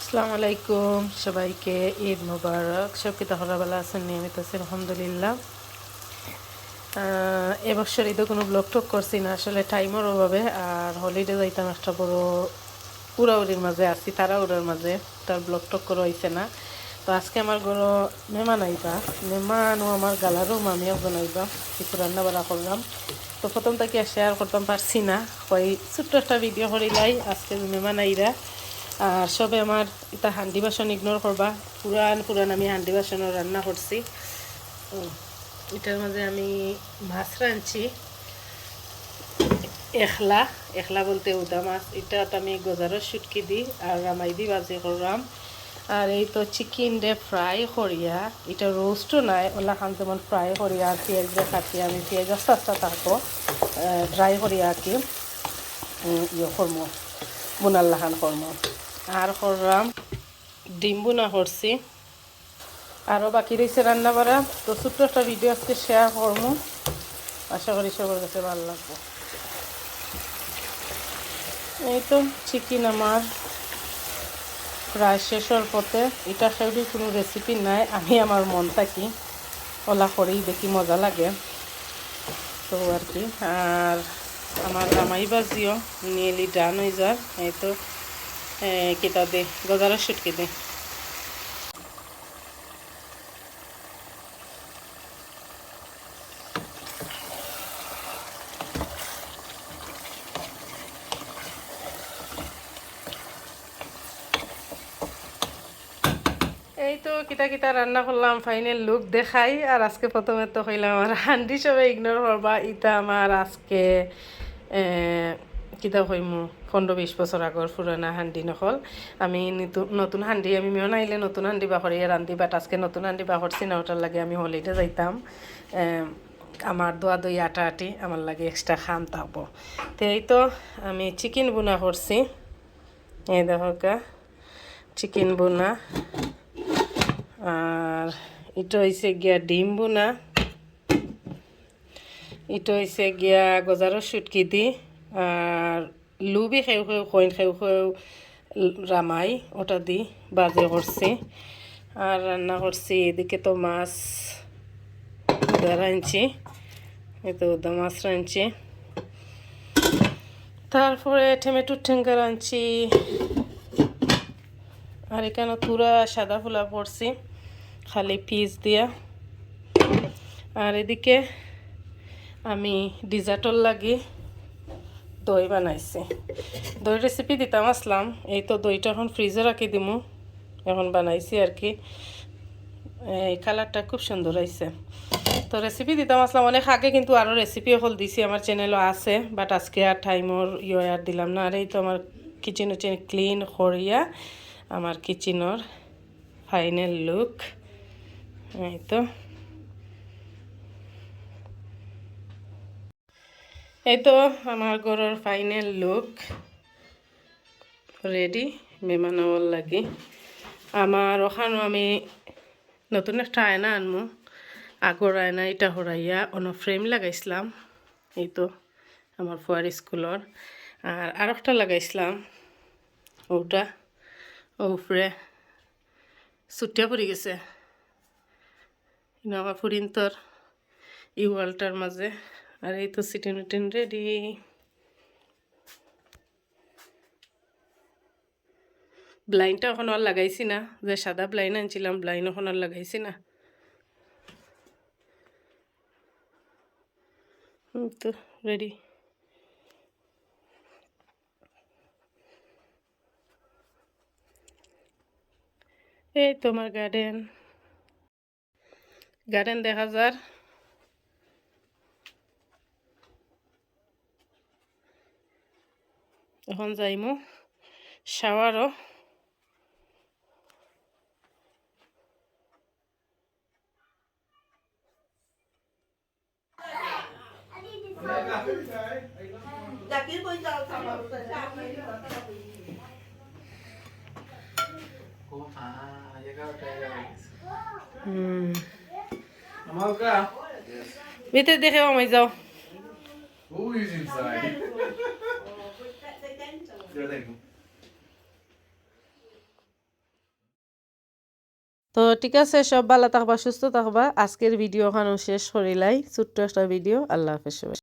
আসসালামু আলাইকুম সবাইকে ঈদ মোবারক। সব কি তাহলে ভালো আছেন? নিয়মিত আছি আলহামদুলিল্লাহ। এবছর ঈদে কোনো ব্লগ টক করছি না, আসলে টাইমের অভাবে। আর হলিডে যাইতাম একটা বড় উড়াউড়ির মাঝে আছি, তারা উড়ার মাঝে, তার ব্লগ টক করা হয়েছে না। তো আজকে আমার ঘরে মেহমান আইবা, মেহমানও আমার গালারও মামিও বানাইবা, কিছু রান্না বাড়া করলাম। তো প্রথম থেকে শেয়ার করতাম পারছি না, কই ছোট্ট একটা ভিডিও করিলাই আজকে মেহমান আইরা। আর সবে আমার এটা হান্ডি বাসন ইগনোর করবা, পুরান পুরান আমি হান্ডি বাসনও রান্না করছি। এটার মাঝে আমি মাছ রাঁধছি, এখলা এখলা বলতে উদা মাছ। এটা আমি গজারের শুটকি দিই আর রামাই দি বাজি করলাম। আর এই তো চিকেন রে ফ্রাই করিয়া, এটা রোস্টও নাই, ওলা খান যেমন ফ্রাই করিয়া আর পেঁয়াজ দিয়ে কাটিয়ে, আমি পেঁয়াজ আস্তে আস্তে থাকবো ড্রাই করিয়া আর কি ইয়ে করবো, বুনাল্লা খান করবো। আর করলাম ডিম বুনা করছি, আরও বাকি রয়েছে রান্না বাড়া। তো ছোট্ট একটা ভিডিও আজকে শেয়ার করবো, আশা করি সবার কাছে ভালো লাগবে। এই তো চিকেন আমার প্রায় শেষের পথে। এটা সেগুলি কোনো রেসিপি নাই, আমি আমার মন থাকি ওলা করেই দেখি মজা লাগে তো আর কি। আর আমার রামাই বাজিও নিয়েলি ডান হয়ে যায়। এই তো কিতা দে গজারের শুটকি দে। এই তো কিতা কিতা রান্না করলাম, ফাইনাল লুক দেখাই। আর আজকে প্রথমে তো হইলাম আমার হান্ডি সবাই ইগনোর করবা। ইটা আমার আজকে কিতা হইমু 15-20 বছর আগর পুরানা হান্ডি নকল। আমি নতুন হান্ডি আমি মেয়ে নাইলে নতুন হান্ডি বাকরিয়া রান্ধি, বাট আজকে নতুন হান্ডি বাকরছি না, ওটার লাগে আমি হলিডে যাইতাম। আমার দোয়া দই আটা আটি আমার লাগে এক্সট্রা খাম থাকবো। তো এই তো আমি চিকেন বুনা করছি, এই দেখো চিকেন বুনা। আর এটা হয়েছে গিয়া ডিম বোনা, এটা হয়েছে গিয়া গজারের শুটকি দি। আর লুবি খেউ খেউ কইন খেউ খেউ রামাই ওটা দি বাজে করছি। আর রান্না করছি এদিকে তো মাছ রাঁধছি, এই তো ওদা মাছ রাঁধছি। তারপরে টমেটোর ঠেঙ্গা রাঁধছি। আর এখানে পুরা সাদা ফুলা পড়ছি খালি পিস দিয়া। আর এদিকে আমি ডিজার্টর লাগি দই বানাইছি, দই রেসিপি দিতাম আসলাম। এই তো দইটা এখন ফ্রিজে রাখি দিমু, এখন বানাইছি আর কি। এই কালারটা খুব সুন্দর হয়েছে। তো রেসিপি দিতাম আসলাম অনেক আগে, কিন্তু আরও রেসিপি হল দিছি, আমার চ্যানেলও আছে, বাট আজকে আর টাইমর আর দিলাম না। আর এই তো আমার কিচেন ক্লিন করিয়া আমার কিচেনের ফাইনাল লুক। এই তো এই তো আমার ঘরের ফাইনাল লুক রেডি মেহমান হওয়ার লাগি। আমার ওখানেও আমি নতুন একটা আয়না আনমু, আগর আয়না এটা হরাইয়া অন্য ফ্রেম লাগাইছিলাম, এই তো আমার ফুয়ার স্কুলের। আর একটা লাগাইছিলাম, ওটা উপরে ছুটিয়া পড়ে গেছে আমার ফুরিন্তর এই ওয়ালটার মাঝে। আর এই তো সিটিন উটিন রেডি। ব্লাইনটা এখন আর লাগাইছি না, যে সাদা ব্লাইন আনছিলাম ব্লাইন এখন আর লাগাইছি না। তো রেডি। এই তোমার গার্ডেন গার্ডেন দেখা যার। এখন যাইমু শাওয়ারও। ভিতরে দেখে আমায় যাও। Who is inside? Yeah, thank you. তো ঠিক আছে, সব ভালো থাকবা, সুস্থ থাকবা। আজকের ভিডিও খানো শেষ করিলাই, ছোট্ট একটা ভিডিও। আল্লাহ হাফেজ সবাই।